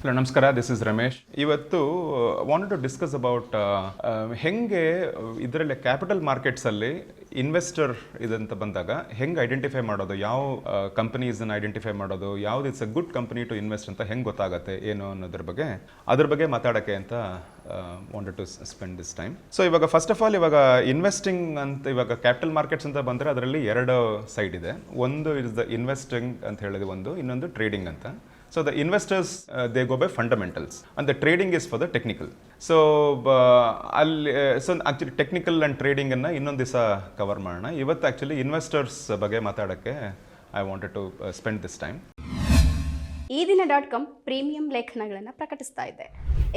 Hello ನಮಸ್ಕಾರ, this is Ramesh. ಇವತ್ತು wanted to discuss about ಹೆಂಗೆ ಇದರಲ್ಲಿ ಕ್ಯಾಪಿಟಲ್ ಮಾರ್ಕೆಟ್ಸಲ್ಲಿ ಇನ್ವೆಸ್ಟರ್ ಇದಂತ ಬಂದಾಗ ಹೆಂಗೆ ಐಡೆಂಟಿಫೈ ಮಾಡೋದು, ಯಾವ ಕಂಪನೀಸನ್ನು ಐಡೆಂಟಿಫೈ ಮಾಡೋದು, ಯಾವ್ದು it's a good company to invest ಅಂತ ಹೆಂಗೆ ಗೊತ್ತಾಗುತ್ತೆ ಏನು ಅನ್ನೋದ್ರ ಬಗ್ಗೆ ಮಾತಾಡೋಕ್ಕೆ ಅಂತ wanted to spend this time. So ಇವಾಗ ಫಸ್ಟ್ ಆಫ್ ಆಲ್ ಇವಾಗ ಇನ್ವೆಸ್ಟಿಂಗ್ ಅಂತ ಇವಾಗ ಕ್ಯಾಪಿಟಲ್ ಮಾರ್ಕೆಟ್ಸ್ ಅಂತ ಬಂದರೆ ಅದರಲ್ಲಿ ಎರಡು ಸೈಡ್ ಇದೆ. ಒಂದು ಇಸ್ ದ ಇನ್ವೆಸ್ಟಿಂಗ್ ಅಂತ ಹೇಳಿದ್ರೆ ಒಂದು, ಇನ್ನೊಂದು ಟ್ರೇಡಿಂಗ್ ಅಂತ. So the investors, they go by fundamentals and the trading is for the technical. So actually technical and trading ಅನ್ನು ಇನ್ನೊಂದು ದಿವಸ ಕವರ್ ಮಾಡೋಣ. ಇವತ್ತು ಆ್ಯಕ್ಚುಲಿ ಇನ್ವೆಸ್ಟರ್ಸ್ ಬಗ್ಗೆ ಮಾತಾಡೋಕ್ಕೆ I wanted to spend this time. ಈ ದಿನ.com ಪ್ರೀಮಿಯಂ ಲೇಖನಗಳನ್ನು ಪ್ರಕಟಿಸ್ತಾ ಇದೆ.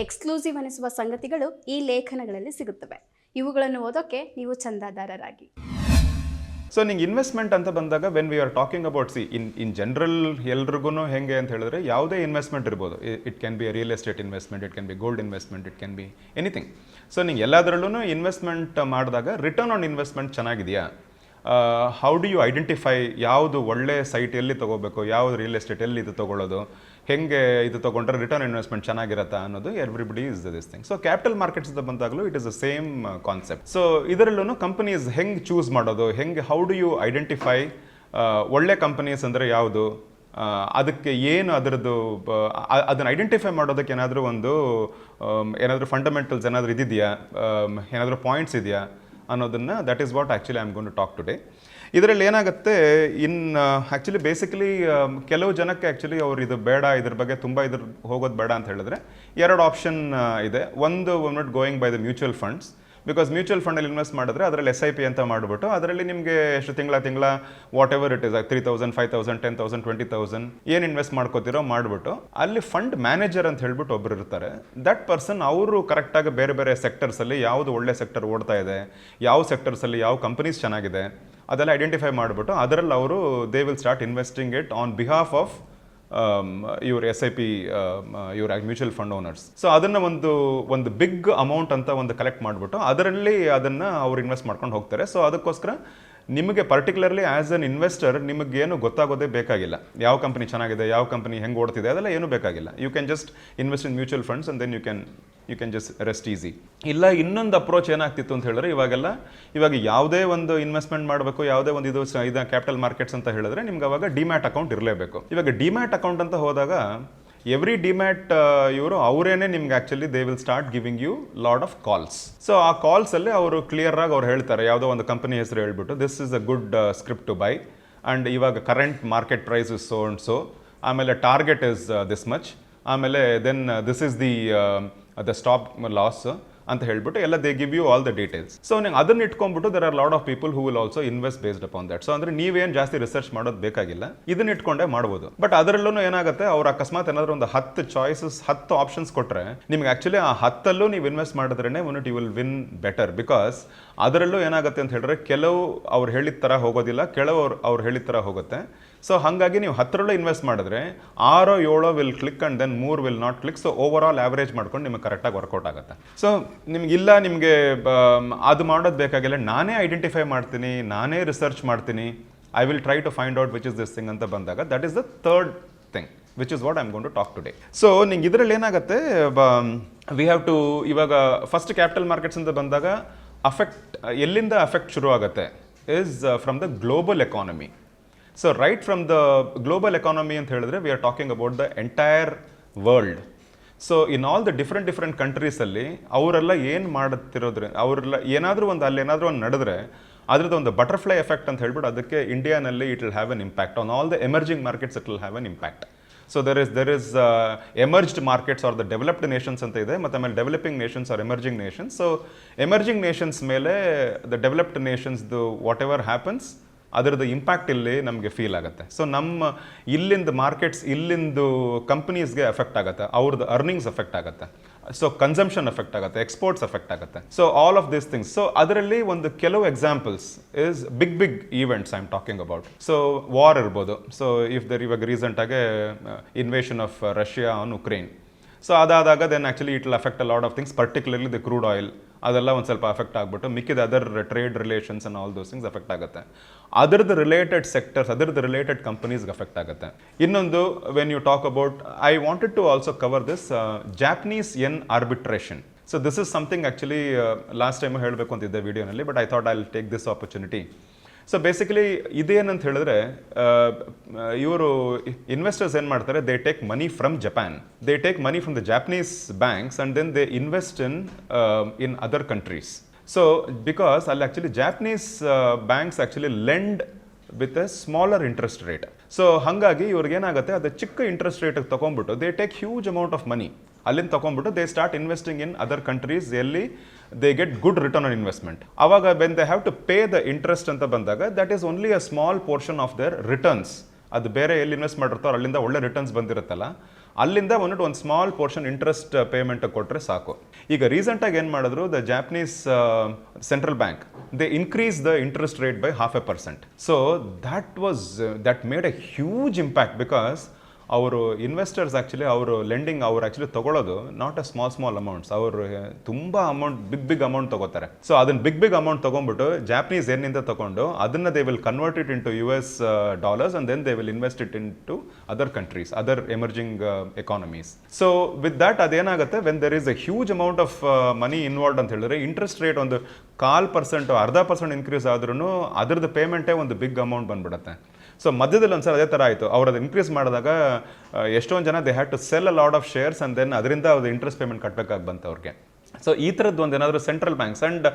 ಎಕ್ಸ್ಕ್ಲೂಸಿವ್ ಅನಿಸುವ ಸಂಗತಿಗಳು ಈ ಲೇಖನಗಳಲ್ಲಿ ಸಿಗುತ್ತವೆ. ಇವುಗಳನ್ನು ಓದೋಕ್ಕೆ ನೀವು ಚಂದಾದಾರರಾಗಿ. ಸೊ ನಿಂಗೆ ಇನ್ವೆಸ್ಟ್ಮೆಂಟ್ ಅಂತ ಬಂದಾಗ when we are talking about in general ಎಲ್ರಿಗೂ ಹೆಂಗೆ ಅಂತ ಹೇಳಿದ್ರೆ ಯಾವುದೇ ಇನ್ವೆಸ್ಟ್ಮೆಂಟ್ ಇರ್ಬೋದು. It can be real estate investment, it can be gold investment, it can be anything. So ನಿಂಗೆ ಎಲ್ಲದರಲ್ಲೂ ಇನ್ವೆಸ್ಟ್ಮೆಂಟ್ ಮಾಡಿದಾಗ ರಿಟರ್ನ್ ಆನ್ ಇನ್ವೆಸ್ಟ್ಮೆಂಟ್ ಚೆನ್ನಾಗಿದೆಯಾ, ಹೌ ಡು ಯು ಐಡೆಂಟಿಫೈ ಯಾವುದು ಒಳ್ಳೆ ಸೈಟ್ ಎಲ್ಲಿ ತೊಗೋಬೇಕು, ಯಾವುದು ರಿಯಲ್ ಎಸ್ಟೇಟ್ ಎಲ್ಲಿ ಇದು ತೊಗೊಳ್ಳೋದು, ಹೆಂಗೆ ಇದು ತೊಗೊಂಡ್ರೆ ರಿಟರ್ನ್ ಇನ್ವೆಸ್ಟ್ಮೆಂಟ್ ಚೆನ್ನಾಗಿರತ್ತಾ ಅನ್ನೋದು everybody is this thing. So capital markets ಬಂದಾಗಲೂ it is the same concept. So ಇದರಲ್ಲೂ ಕಂಪನೀಸ್ ಹೆಂಗೆ ಚೂಸ್ ಮಾಡೋದು, ಹೆಂಗೆ ಹೌ ಡು ಯು ಐಡೆಂಟಿಫೈ ಒಳ್ಳೆ ಕಂಪನೀಸ್ ಅಂದರೆ ಯಾವುದು, ಅದಕ್ಕೆ ಏನು ಅದರದ್ದು ಅದನ್ನು ಐಡೆಂಟಿಫೈ ಮಾಡೋದಕ್ಕೆ ಏನಾದರೂ ಫಂಡಮೆಂಟಲ್ಸ್ ಏನಾದರೂ ಇದಿದೆಯಾ, ಏನಾದರೂ ಪಾಯಿಂಟ್ಸ್ ಇದೆಯಾ ಅನ್ನೋದನ್ನು that is what actually I am going to talk today. ಇದರಲ್ಲಿ ಏನಾಗುತ್ತೆ, ಆ್ಯಕ್ಚುಲಿ ಬೇಸಿಕಲಿ ಕೆಲವು ಜನಕ್ಕೆ ಆ್ಯಕ್ಚುಲಿ ಅವ್ರು ಇದು ಬೇಡ, ಇದ್ರ ಬಗ್ಗೆ ತುಂಬ ಹೋಗೋದು ಬೇಡ ಅಂತ ಹೇಳಿದ್ರೆ ಎರಡು ಆಪ್ಷನ್ ಇದೆ. ಒಂದು not going by the mutual funds, because mutual ಫಂಡಲ್ಲಿ ಇನ್ವೆಸ್ಟ್ ಮಾಡಿದ್ರೆ ಅದರಲ್ಲಿ SIP ಅಂತ ಮಾಡಿಬಿಟ್ಟು ಅದರಲ್ಲಿ ನಿಮಗೆ ಎಷ್ಟು ತಿಂಗಳ ವಾಟ್ ಎವರ್ ಇಟ್ ಇಸ್ 3,000, 5,000, 10,000, 20,000 ಏನು ಇನ್ವೆಸ್ಟ್ ಮಾಡ್ಕೋತಿರೋ ಮಾಡಿಬಿಟ್ಟು ಅಲ್ಲಿ ಫಂಡ್ ಮ್ಯಾನೇಜರ್ ಅಂತ ಹೇಳ್ಬಿಟ್ಟು ಒಬ್ಬರು ಇರ್ತಾರೆ. ದಟ್ ಪರ್ಸನ್ ಅವರು ಕರೆಕ್ಟಾಗಿ ಬೇರೆ ಬೇರೆ ಸೆಕ್ಟರ್ಸಲ್ಲಿ ಯಾವುದು ಒಳ್ಳೆ ಸೆಕ್ಟರ್ ಓಡ್ತಾ ಇದೆ, ಯಾವ ಸೆಕ್ಟರ್ಸಲ್ಲಿ ಯಾವ ಕಂಪನೀಸ್ ಚೆನ್ನಾಗಿದೆ ಅದೆಲ್ಲ ಐಡೆಂಟಿಫೈ ಮಾಡಿಬಿಟ್ಟು ಅದರಲ್ಲಿ ಅವರು they will start investing it on behalf of ಇವ್ರ SIP, ಇವ್ರ ಮ್ಯೂಚುವಲ್ ಫಂಡ್ ಓನರ್ಸ್. ಸೊ ಅದನ್ನು ಒಂದು ಬಿಗ್ ಅಮೌಂಟ್ ಅಂತ ಒಂದು ಕಲೆಕ್ಟ್ ಮಾಡಿಬಿಟ್ಟು ಅದರಲ್ಲಿ ಅದನ್ನು ಅವ್ರು ಇನ್ವೆಸ್ಟ್ ಮಾಡ್ಕೊಂಡು ಹೋಗ್ತಾರೆ. ಸೊ ಅದಕ್ಕೋಸ್ಕರ ನಿಮಗೆ ಪರ್ಟಿಕ್ಯುಲರ್ಲಿ ಆ್ಯಸ್ ಅನ್ ಇನ್ವೆಸ್ಟರ್ ನಿಮಗೇನು ಗೊತ್ತಾಗೋದೇ ಬೇಕಾಗಿಲ್ಲ, ಯಾವ ಕಂಪನಿ ಚೆನ್ನಾಗಿದೆ, ಯಾವ ಕಂಪನಿ ಹೆಂಗೆ ಓಡ್ತಿದೆ ಅದೆಲ್ಲ ಏನೂ ಬೇಕಾಗಿಲ್ಲ. You can just invest in mutual funds and then you can just rest easy. ಇಲ್ಲ ಇನ್ನೊಂದು ಅಪ್ರೋಚ್ ಏನಾಗ್ತಿತ್ತು ಅಂತ ಹೇಳಿದ್ರೆ ಇವಾಗ ಯಾವುದೇ ಒಂದು ಇನ್ವೆಸ್ಟ್ಮೆಂಟ್ ಮಾಡಬೇಕು, ಯಾವುದೇ ಒಂದು ಇದು ಕ್ಯಾಪಿಟಲ್ ಮಾರ್ಕೆಟ್ಸ್ ಅಂತ ಹೇಳಿದ್ರೆ ನಿಮ್ಗೆ ಅವಾಗ ಡಿಮ್ಯಾಟ್ ಅಕೌಂಟ್ ಇರಲೇಬೇಕು. ಇವಾಗ ಡಿಮ್ಯಾಟ್ ಅಕೌಂಟ್ ಅಂತ ಹೋದಾಗ ಎವ್ರಿ ಡಿಮ್ಯಾಟ್ ಇವರು ಅವರೇನೆ ನಿಮ್ಗೆ actually they will start giving you lot of calls. So ಆ ಕಾಲ್ಸಲ್ಲಿ ಅವರು ಕ್ಲಿಯರ್ ಆಗಿ ಅವ್ರು ಹೇಳ್ತಾರೆ, ಯಾವುದೋ ಒಂದು ಕಂಪನಿ ಹೆಸರು ಹೇಳ್ಬಿಟ್ಟು this is a good script to buy and ಇವಾಗ current market price is so and so, ಆಮೇಲೆ ಟಾರ್ಗೆಟ್ ಇಸ್ ದಿಸ್ ಮಚ್, ಆಮೇಲೆ then this is the stop loss ಅಂತ ಹೇಳ್ಬಿಟ್ಟು ಎಲ್ಲ they give you all the details. So ನೀವು ಅದನ್ನು ಇಟ್ಕೊಂಡ್ಬಿಟ್ಟು there are lot of people who will also invest based upon that. So ಅಂದರೆ ನೀವೇನು ಜಾಸ್ತಿ ರಿಸರ್ಚ್ ಮಾಡೋದು ಬೇಕಾಗಿಲ್ಲ, ಇದನ್ನ ಇಟ್ಕೊಂಡೇ ಮಾಡ್ಬೋದು. ಬಟ್ ಅದರಲ್ಲೂ ಏನಾಗುತ್ತೆ, ಅವ್ರು ಅಕಸ್ಮಾತ್ ಏನಾದರೂ ಒಂದು 10 ಚಾಯ್ಸಸ್ 10 ಆಪ್ಷನ್ಸ್ ಕೊಟ್ಟರೆ ನಿಮ್ಗೆ ಆ್ಯಕ್ಚುಲಿ ಆ 10 ನೀವು ಇನ್ವೆಸ್ಟ್ ಮಾಡಿದ್ರೇ you will win better. Because ಅದರಲ್ಲೂ ಏನಾಗುತ್ತೆ ಅಂತ ಹೇಳಿದ್ರೆ ಕೆಲವು ಅವ್ರು ಹೇಳಿದ ಥರ ಹೋಗೋದಿಲ್ಲ, ಕೆಲವು ಅವ್ರು ಹೇಳಿದ ಥರ ಹೋಗುತ್ತೆ. ಸೊ ಹಾಗಾಗಿ ನೀವು 10 ಇನ್ವೆಸ್ಟ್ ಮಾಡಿದ್ರೆ 6 7 will click and then 3 will not click. So over all average ಮಾಡ್ಕೊಂಡು ನಿಮಗೆ ಕರೆಕ್ಟಾಗಿ ವರ್ಕೌಟ್ ಆಗುತ್ತೆ. ಸೊ ನಿಮಗೆ ಅದು ಮಾಡೋದು ಬೇಕಾಗಿಲ್ಲ, ನಾನೇ ಐಡೆಂಟಿಫೈ ಮಾಡ್ತೀನಿ, ನಾನೇ ರಿಸರ್ಚ್ ಮಾಡ್ತೀನಿ, I will try to find out which is this thing ಅಂತ ಬಂದಾಗ that is the third thing which is what I am going to talk today. So ನಿಂಗೆ ಇದರಲ್ಲಿ ಏನಾಗುತ್ತೆ, ವಿ ಹ್ಯಾವ್ ಟು ಇವಾಗ ಫಸ್ಟ್ ಕ್ಯಾಪಿಟಲ್ ಮಾರ್ಕೆಟ್ಸ್ ಅಂತ ಬಂದಾಗ ಎಲ್ಲಿಂದ affect ಶುರು ಆಗುತ್ತೆ is from the global economy. So right from the global economy ಅಂತ ಹೇಳಿದ್ರೆ we are talking about the entire world. So in all the different ಕಂಟ್ರೀಸಲ್ಲಿ ಅವರೆಲ್ಲ ಏನು ಮಾಡುತ್ತಿರೋದ್ರೆ ಅವರೆಲ್ಲ ಏನಾದರೂ ಒಂದು ನಡೆದ್ರೆ ಅದ್ರದ್ದು ಒಂದು ಬಟರ್ಫ್ಲೈ ಎಫೆಕ್ಟ್ ಅಂತ ಹೇಳ್ಬಿಟ್ಟು ಅದಕ್ಕೆ ಇಂಡಿಯಾನಲ್ಲಿ it will have an impact on all the emerging markets. It will have an impact. So there is emerged markets are the developed nations ಅಂತ ಇದೆ, ಮತ್ತು ಆಮೇಲೆ developing nations are emerging nations. So emerging nations ಮೇಲೆ the developed ನೇಷನ್ಸ್ದು whatever happens ಅದರದ್ದು impact ಇಲ್ಲಿ ನಮಗೆ feel ಆಗುತ್ತೆ. ಸೊ ನಮ್ಮ ಇಲ್ಲಿಂದ ಮಾರ್ಕೆಟ್ಸ್ ಇಲ್ಲಿಂದು ಕಂಪನೀಸ್ಗೆ ಎಫೆಕ್ಟ್ ಆಗುತ್ತೆ, ಅವ್ರದ್ದು ಅರ್ನಿಂಗ್ಸ್ ಎಫೆಕ್ಟ್ ಆಗುತ್ತೆ, ಸೊ ಕನ್ಸಂಪ್ಷನ್ ಎಫೆಕ್ಟ್ ಆಗುತ್ತೆ, ಎಕ್ಸ್ಪೋರ್ಟ್ಸ್ ಎಫೆಕ್ಟ್ ಆಗುತ್ತೆ. So all of these things. So ಅದರಲ್ಲಿ ಒಂದು ಕೆಲವು examples is big events I am talking about. So war ಇರ್ಬೋದು. ಸೊ ಇವಾಗ ರೀಸೆಂಟಾಗೆ invasion of Russia on Ukraine. So ಅದಾದಾಗ then actually it will affect a lot of things, particularly the crude oil ಅದೆಲ್ಲ ಒಂದು ಸ್ವಲ್ಪ ಅಫೆಕ್ಟ್ ಆಗ್ಬಿಟ್ಟು ಮಿಕ್ಕಿದ other trade relations and all those things affect ಆಗುತ್ತೆ. ಅದರದ್ದು ರಿಲೇಟೆಡ್ ಸೆಕ್ಟರ್ಸ್, ಅದರದ್ದು ರಿಲೇಟೆಡ್ ಕಂಪನೀಸ್ಗೆ ಅಫೆಕ್ಟ್ ಆಗುತ್ತೆ. ಇನ್ನೊಂದು when you talk about, I wanted to also cover this Japanese yen arbitration. So this is something actually last time ಹೇಳಬೇಕು ಅಂತಿದ್ದೆ ವಿಡಿಯೋನಲ್ಲಿ, but I thought I will take this opportunity. So basically ಇದೇನಂತ ಹೇಳಿದ್ರೆ, ಇವರು investors ಏನು ಮಾಡ್ತಾರೆ, they take money from Japan, they take money from the Japanese banks and then they invest in other countries. So because ಅಲ್ಲಿ actually Japanese banks actually lend with a smaller interest rate. So ಹಾಗಾಗಿ ಇವ್ರಿಗೇನಾಗುತ್ತೆ, ಅದು ಚಿಕ್ಕ interest ರೇಟಿಗೆ ತೊಗೊಂಡ್ಬಿಟ್ಟು they take huge amount of money ಅಲ್ಲಿಂದ ತೊಗೊಂಡ್ಬಿಟ್ಟು they start investing in other countries ಎಲ್ಲಿ they get good return on investment. ಅವಾಗ when they have to pay the interest ಅಂತ ಬಂದಾಗ that is only a small portion of their returns. ಅದು ಬೇರೆ ಎಲ್ಲಿ invest ಮಾಡಿರ್ತಾರೋ ಅಲ್ಲಿಂದ ಒಳ್ಳೆ ರಿಟರ್ನ್ಸ್ ಬಂದಿರುತ್ತಲ್ಲ, ಅಲ್ಲಿಂದ ಒಂದು ಸ್ಮಾಲ್ ಪೋರ್ಷನ್ ಇಂಟ್ರೆಸ್ಟ್ ಪೇಮೆಂಟ್ ಕೊಟ್ಟರೆ ಸಾಕು. ಈಗ ರೀಸೆಂಟಾಗಿ ಏನು ಮಾಡಿದ್ರು, the Japanese central bank they increase the interest rate by 0.5%. So that made A huge impact because ಅವರು ಇನ್ವೆಸ್ಟರ್ಸ್ ಆ್ಯಕ್ಚುಲಿ ಅವರು ಲೆಂಡಿಂಗ್ ಅವ್ರು ಆ್ಯಕ್ಚುಲಿ ತೊಗೊಳ್ಳೋದು ನಾಟ್ ಅ ಸ್ಮಾಲ್ ಅಮೌಂಟ್ಸ್, ಅವರು ತುಂಬ ಅಮೌಂಟ್ ಬಿಗ್ ಅಮೌಂಟ್ ತೊಗೋತಾರೆ. ಸೊ ಅದನ್ನು ಬಿಗ್ ಅಮೌಂಟ್ ತೊಗೊಂಡ್ಬಿಟ್ಟು ಜಾಪನೀಸ್ ಏನಿಂದ ತೊಗೊಂಡು ಅದನ್ನು they will convert it into US dollars and then they will invest it into other countries, other emerging economies. So with that ಅದೇನಾಗುತ್ತೆ, when there is a huge amount of money involved ಅಂತ ಹೇಳಿದ್ರೆ, interest rate ಒಂದು 0.5% 0.5% increase ಆದ್ರೂ ಅದರದ್ದು ಪೇಮೆಂಟೇ ಒಂದು big amount ಬಂದ್ಬಿಡುತ್ತೆ. So ಮಧ್ಯದಲ್ಲಿ ಒಂದ್ಸಲ ಅದೇ ಥರ ಆಯಿತು, ಅವ್ರು ಅದು ಇನ್ಕ್ರೀಸ್ ಮಾಡಿದಾಗ ಎಷ್ಟೊಂದು ಜನ they had to sell a lot of shares and then ಅದರಿಂದ ಅದು ಇಂಟ್ರೆಸ್ಟ್ ಪೇಮೆಂಟ್ ಕಟ್ಟಬೇಕಾಗಿ ಬಂತು ಅವ್ರಿಗೆ. ಸೊ ಈ ಥರದ್ದು ಒಂದು ಏನಾದರೂ central banks and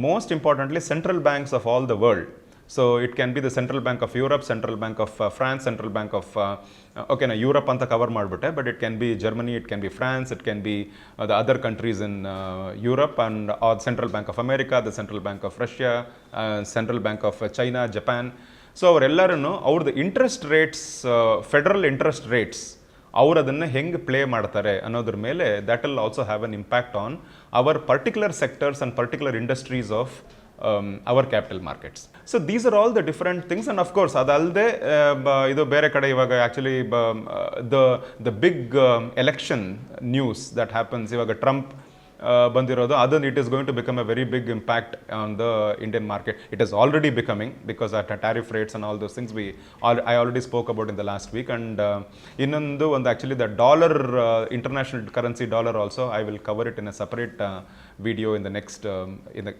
most importantly central banks of all the world. So it can be the central bank of Europe, central bank of France, central bank of okay ನಾ Europe ಅಂತ cover ಮಾಡಿಬಿಟ್ಟೆ, but it can be Germany, it can be France, it can be the other countries in Europe and central bank of America, the central bank of Russia, central bank of China, Japan. So ಅವರೆಲ್ಲರೂ ಅವ್ರದ್ದು interest rates, federal interest rates, ಅವ್ರು ಅದನ್ನು ಹೆಂಗೆ play ಮಾಡ್ತಾರೆ ಅನ್ನೋದ್ರ ಮೇಲೆ that will also have an impact on our particular sectors and particular industries of our capital markets. So these are all the different things. And of course ಅದಲ್ಲದೆ ಇದು ಬೇರೆ ಕಡೆ ಇವಾಗ actually the big election news that happens, ಇವಾಗ Trump ಬಂದಿರೋದು, ಅದನ್ನು it is going to become a very big impact on the Indian market. It is already becoming because at tariff rates and all those things I already spoke about in the last week. And ಇನ್ನೊಂದು ಒಂದು actually the dollar, international currency dollar also I will cover it in a separate video in the next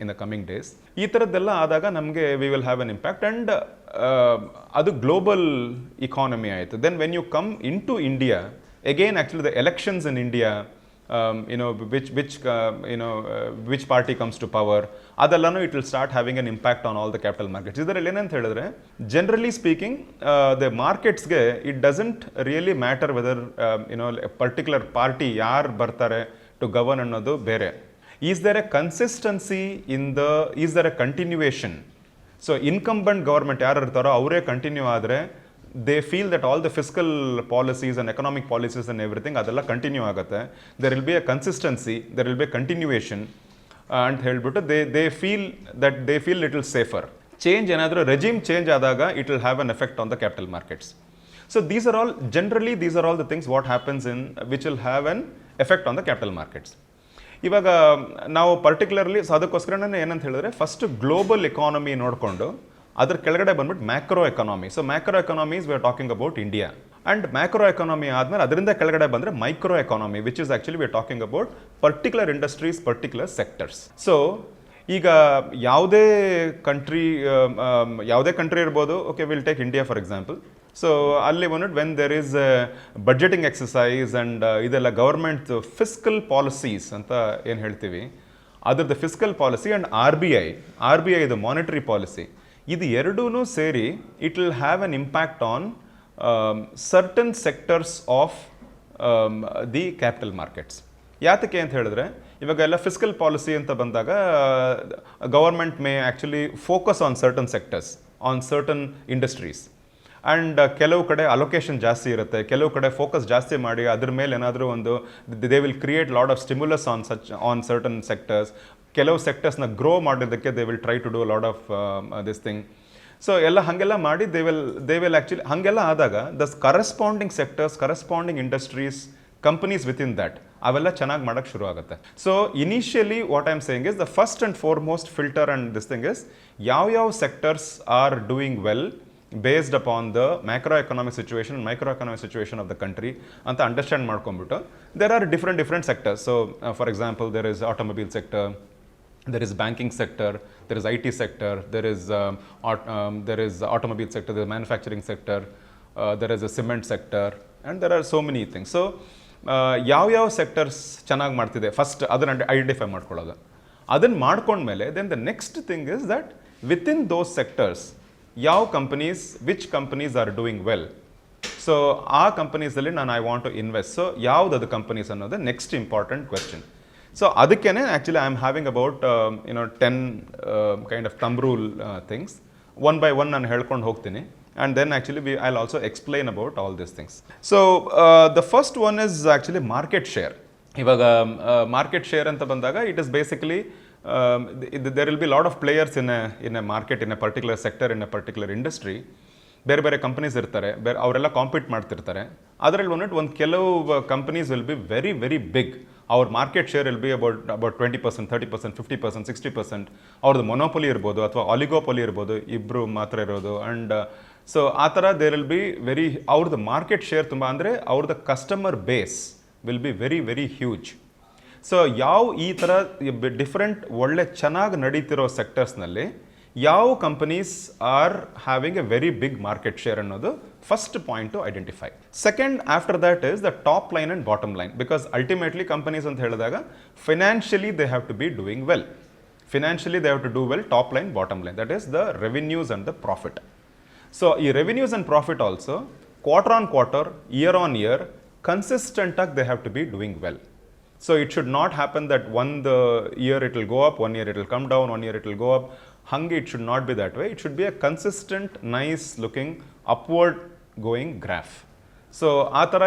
in the coming days. ಈ ಥರದ್ದೆಲ್ಲ ಆದಾಗ ನಮಗೆ we will have an impact. And ಅದು global economy ಆಯಿತು. Then when you come in to India again, actually the elections in India, which party comes to power, ಅದೆಲ್ಲನೂ it will start having an impact on all the capital markets. ಇದರಲ್ಲಿ ಏನಂತ ಹೇಳಿದ್ರೆ, generally speaking the ಮಾರ್ಕೆಟ್ಸ್ಗೆ it doesn't really matter whether particular party ಯಾರು ಬರ್ತಾರೆ to govern ಅನ್ನೋದು ಬೇರೆ. Is there a consistency is there a continuation? So incumbent government ಯಾರು ಇರ್ತಾರೋ ಅವರೇ ಕಂಟಿನ್ಯೂ ಆದರೆ they feel that all the fiscal policies and economic policies and everything adella continue agutte. There will be a consistency, there will be a continuation and helbittu they feel little safer. Change enadru regime change adaga it will have an effect on the capital markets. So these are all the things what happens in which will have an effect on the capital markets. ಇವಾಗ ನಾವು particularly ಅದಕ್ಕೋಸ್ಕರನೇ ಏನಂತ ಹೇಳಿದ್ರೆ, first global economy ನೋಡಿಕೊಂಡು ಅದ್ರ ಕೆಳಗಡೆ ಬಂದ್ಬಿಟ್ಟು macro economy. So macro economies we are talking about India. And macro economy ಆದಮೇಲೆ ಅದರಿಂದ ಕೆಳಗಡೆ ಬಂದರೆ micro economy, which is actually we are talking about particular industries, particular sectors. So ಈಗ ಯಾವುದೇ ಕಂಟ್ರಿ ಇರ್ಬೋದು, okay will take India for example. So ಅಲ್ಲಿ ಬಂದ್ಬಿಟ್ಟು when there is budgeting exercise and ಇದೆಲ್ಲ ಗೌರ್ಮೆಂಟ್ ಫಿಸ್ಕಲ್ ಪಾಲಿಸೀಸ್ ಅಂತ ಏನು ಹೇಳ್ತೀವಿ, ಅದರದ್ದು fiscal policy and R B I ಇದು ಮಾನಿಟರಿ ಪಾಲಿಸಿ, ಇದು ಎರಡೂ ಸೇರಿ it will have an impact on certain sectors of the capital markets. ಯಾತಕ್ಕೆ ಅಂತ ಹೇಳಿದ್ರೆ, ಇವಾಗ ಎಲ್ಲ ಫಿಸ್ಕಲ್ ಪಾಲಿಸಿ ಅಂತ ಬಂದಾಗ government May actually focus on certain sectors, on certain industries. And ಕೆಲವು ಕಡೆ ಅಲೊಕೇಶನ್ ಜಾಸ್ತಿ ಇರುತ್ತೆ, ಕೆಲವು ಕಡೆ ಫೋಕಸ್ ಜಾಸ್ತಿ ಮಾಡಿ ಅದ್ರ ಮೇಲೆ ಏನಾದರೂ ಒಂದು they will create lot of stimulus on certain sectors. ಕೆಲವು ಸೆಕ್ಟರ್ಸ್ನ ಗ್ರೋ ಮಾಡೋದಕ್ಕೆ they will try to do lot of this thing. So ಹಾಗೆಲ್ಲ ಮಾಡಿ ದೇ ವಿಲ್ ಆ್ಯಕ್ಚುಲಿ ಹಾಗೆಲ್ಲ ಆದಾಗ the corresponding sectors, corresponding industries, companies within that ಅವೆಲ್ಲ ಚೆನ್ನಾಗಿ ಮಾಡೋಕ್ಕೆ ಶುರು ಆಗುತ್ತೆ. So initially what I am saying is the first and foremost filter and this thing is ಯಾವ sectors are doing well based upon the macroeconomic situation and microeconomic situation of the country ಅಂತ understand ಮಾಡ್ಕೊಂಡ್ಬಿಟ್ಟು there are different sectors. So for example, there is automobile sector, there is banking sector, there is IT sector, there is automobile sector, there is manufacturing sector, there is a cement sector, and there are so many things. So ಯಾವ sectors ಚೆನ್ನಾಗಿ ಮಾಡ್ತಿದೆ first ಅದನ್ನು identify ಮಾಡ್ಕೊಳ್ಳೋದು. ಅದನ್ನು ಮಾಡ್ಕೊಂಡ್ಮೇಲೆ then the next thing is that within those sectors ಯಾವ which companies are doing well. So ಆ ಕಂಪನೀಸಲ್ಲಿ I want to invest. So ಯಾವುದದು ಕಂಪನೀಸ್ ಅನ್ನೋದು ನೆಕ್ಸ್ಟ್ ಇಂಪಾರ್ಟೆಂಟ್ ಕ್ವೆಶ್ಚನ್. ಸೊ ಅದಕ್ಕೇ actually I am having about 10 kind of thumb rule things. One by one ನಾನು ಹೇಳ್ಕೊಂಡು ಹೋಗ್ತೀನಿ. And then actually I'll also explain about all these things. So the first one is actually market share. ಇವಾಗ market share ಅಂತ ಬಂದಾಗ it is basically there will be a lot of players in a market, in a particular sector, in a particular industry. ಬೇರೆ companies ಇರ್ತಾರೆ, ಅವರೆಲ್ಲ compete ಮಾಡ್ತಿರ್ತಾರೆ. ಅದರಲ್ಲಿ ಒಂದು ಕೆಲವು companies will be very very big. ಅವ್ರ market share will be about 20%, 30%, 50%, 60%. ಅವ್ರದ್ದು ಮೊನೋಪೊಲಿ ಇರ್ಬೋದು ಅಥವಾ ಆಲಿಗೋಪೊಲಿ ಇರ್ಬೋದು, ಇಬ್ಬರು ಮಾತ್ರ ಇರೋದು. ಆ್ಯಂಡ್ ಸೊ ಆ ಥರ ದೇರ್ ವಿಲ್ ಬಿ ಅವ್ರದ್ದು ಮಾರ್ಕೆಟ್ ಶೇರ್ ತುಂಬ ಅಂದರೆ ಅವ್ರದ್ದು customer base will be very very huge. So ಈ ಥರ ಡಿಫ್ರೆಂಟ್ ಒಳ್ಳೆ ಚೆನ್ನಾಗಿ ನಡೀತಿರೋ ಸೆಕ್ಟರ್ಸ್ನಲ್ಲಿ ಯಾವ companies are having a very big market share ಅನ್ನೋದು first point to identify. Second after that is the top line and bottom line. Because ultimately companies ಅಂತ ಹೇಳಿದಾಗ financially they have to be doing well. Financially they have to do well, top line, bottom line, that is the revenues and the profit. So ಈ revenues and profit also quarter on quarter, year on year ಕನ್ಸಿಸ್ಟೆಂಟಾಗಿ they have to be doing well. So it should not happen that one year it will go up, 1 year it will come down, 1 year it will go up. It should not be that way. It should be a consistent, nice looking, upward going graph. So ಆ ಥರ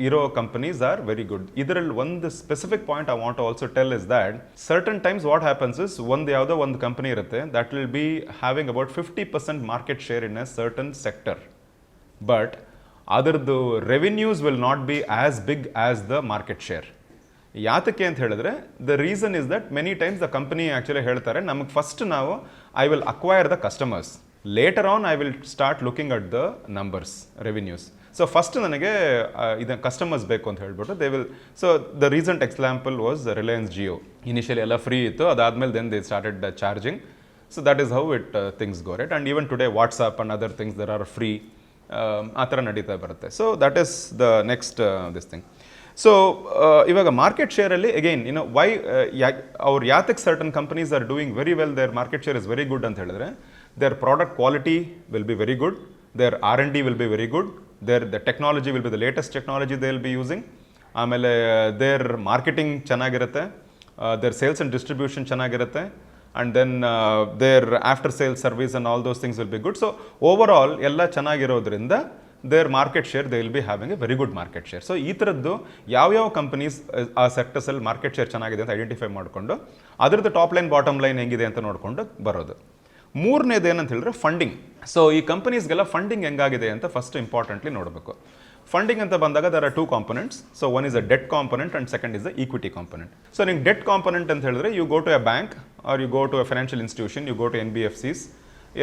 ಇರೋ companies are very good. ಇದರಲ್ಲಿ ಒಂದು specific point I want to also tell is that certain times what happens is ಯಾವುದೋ ಒಂದು company ಇರುತ್ತೆ that will be having about 50% market share in a certain sector. But ಅದರದ್ದು revenues will not be as big as the market share. ಯಾತಕ್ಕೆ ಅಂತ ಹೇಳಿದ್ರೆ the reason is that many times the company actually ಹೇಳ್ತಾರೆ ನಮಗೆ first I will acquire the customers, later on I will start looking at the numbers, revenues. So first ನನಗೆ customers ಬೇಕು ಅಂತ ಹೇಳ್ಬಿಟ್ಟು they will. So the recent example was Reliance Jio. Initially ಎಲ್ಲ free ಇತ್ತು, ಅದಾದಮೇಲೆ then they started charging. So that is how it things go right. And even today WhatsApp and other things there are free. ಆ ಥರ ನಡೀತಾ ಬರುತ್ತೆ. So that is the next this thing. So ಇವಾಗ market ಶೇರಲ್ಲಿ again why ಅವ್ರು ಯಾತಕ್ಕೆ certain companies are doing very well, their market share is very good ಅಂತ ಹೇಳಿದ್ರೆ their product quality will be very good, their R&D will be very good, the technology will be the latest technology they will be using. ಆಮೇಲೆ their marketing ಚೆನ್ನಾಗಿರುತ್ತೆ, their sales and distribution ಚೆನ್ನಾಗಿರುತ್ತೆ, and then thereafter sales service and all those things will be good. So over all ಎಲ್ಲ ಚೆನ್ನಾಗಿರೋದ್ರಿಂದ their market share they will be having a very good market share. So ಈ ಥರದ್ದು ಯಾವ companies ಆ ಸೆಕ್ಟರ್ಸಲ್ಲಿ market share ಚೆನ್ನಾಗಿದೆ ಅಂತ identify ಮಾಡಿಕೊಂಡು ಅದರದ್ದು ಟಾಪ್ ಲೈನ್ ಬಾಟಮ್ ಲೈನ್ ಹೆಂಗಿದೆ ಅಂತ ನೋಡಿಕೊಂಡು ಬರೋದು. ಮೂರನೇದು ಏನಂತ ಹೇಳಿದ್ರೆ ಫಂಡಿಂಗ್. ಸೊ ಈ ಕಂಪನೀಸ್ಗೆಲ್ಲ ಫಂಡಿಂಗ್ ಹೆಂಗಾಗಿದೆ ಅಂತ ಫಸ್ಟ್ ಇಂಪಾರ್ಟೆಂಟ್ಲಿ ನೋಡಬೇಕು. ಫಂಡಿಂಗ್ ಅಂತ ಬಂದಾಗ there are 2 components. So one is a debt component and second is the equity component. So ನಿಮ್ಗೆ ಡೆಟ್ ಕಾಂಪೊನೆಂಟ್ ಅಂತ ಹೇಳಿದ್ರೆ you go to a bank or you go to a financial institution, you go to NBFCs.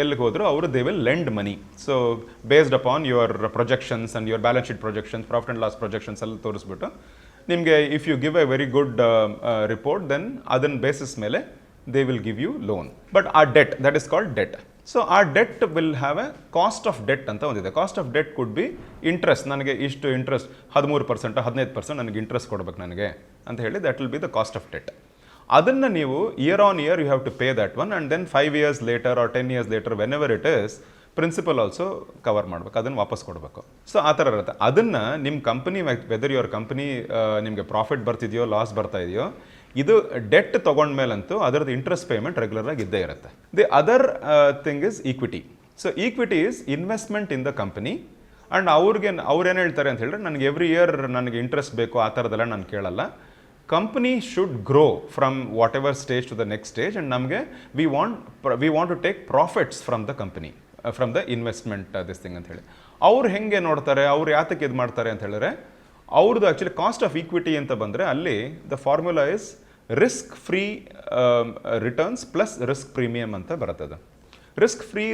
ಎಲ್ಲಿಗೆ ಹೋದ್ರು ಅವರು they will lend money. So based upon your projections and your balance sheet projections, profit and loss projections ಎಲ್ಲ ತೋರಿಸ್ಬಿಟ್ಟು ನಿಮಗೆ if you give A very good report then ಅದನ್ನ basis ಮೇಲೆ they will give you loan. But ಆ debt that is called debt. So ಆ debt will have a cost of debt ಅಂತ ಒಂದಿದೆ. Cost of debt could be interest. ನನಗೆ ಇಷ್ಟು interest 13%, 15% ನನಗೆ interest ಕೊಡ್ಬೇಕು ನನಗೆ ಅಂತ ಹೇಳಿ that will be the cost of debt. ಅದನ್ನು ನೀವು year on year you have to pay that one, and then 5 years later or 10 years later whenever it is principal also cover ಮಾಡಬೇಕು, ಅದನ್ನು ವಾಪಸ್ ಕೊಡಬೇಕು. ಸೊ ಆ ಥರ ಇರುತ್ತೆ. ಅದನ್ನು ನಿಮ್ಮ ಕಂಪನಿ ವೆದರ್ ಯುವರ್ ಕಂಪನಿ ನಿಮಗೆ ಪ್ರಾಫಿಟ್ ಬರ್ತಿದೆಯೋ ಲಾಸ್ ಬರ್ತಾ ಇದೆಯೋ, ಇದು ಡೆಟ್ ತೊಗೊಂಡ್ಮೇಲಂತೂ ಅದರದ್ದು ಇಂಟ್ರೆಸ್ಟ್ ಪೇಮೆಂಟ್ ರೆಗ್ಯುಲರ್ ಆಗಿ ಇದ್ದೇ ಇರುತ್ತೆ. The other thing is equity. So equity is investment in the company. And ಅವ್ರೇನು ಹೇಳ್ತಾರೆ ಅಂತ ಹೇಳಿದ್ರೆ ನನಗೆ ಎವ್ರಿ ಇಯರ್ ನನಗೆ ಇಂಟ್ರೆಸ್ಟ್ ಬೇಕು ಆ ಥರದ್ದೆಲ್ಲ ನಾನು ಕೇಳಲ್ಲ. Company should grow from whatever stage to the next stage, and ನಮಗೆ we want to take profits from the company, from the investment this thing ಅಂತ ಹೇಳಿ. ಅವ್ರು ಹೆಂಗೆ ನೋಡ್ತಾರೆ, ಅವ್ರು ಯಾತಕ್ಕೆ ಇದು ಮಾಡ್ತಾರೆ ಅಂತ ಹೇಳಿದ್ರೆ ಅವ್ರದ್ದು ಆ್ಯಕ್ಚುಲಿ ಕಾಸ್ಟ್ ಆಫ್ ಈಕ್ವಿಟಿ ಅಂತ ಬಂದರೆ ಅಲ್ಲಿ the formula is risk free returns plus risk premium ಅಂತ ಬರ್ತದೆ. ರಿಸ್ಕ್ ಫ್ರೀ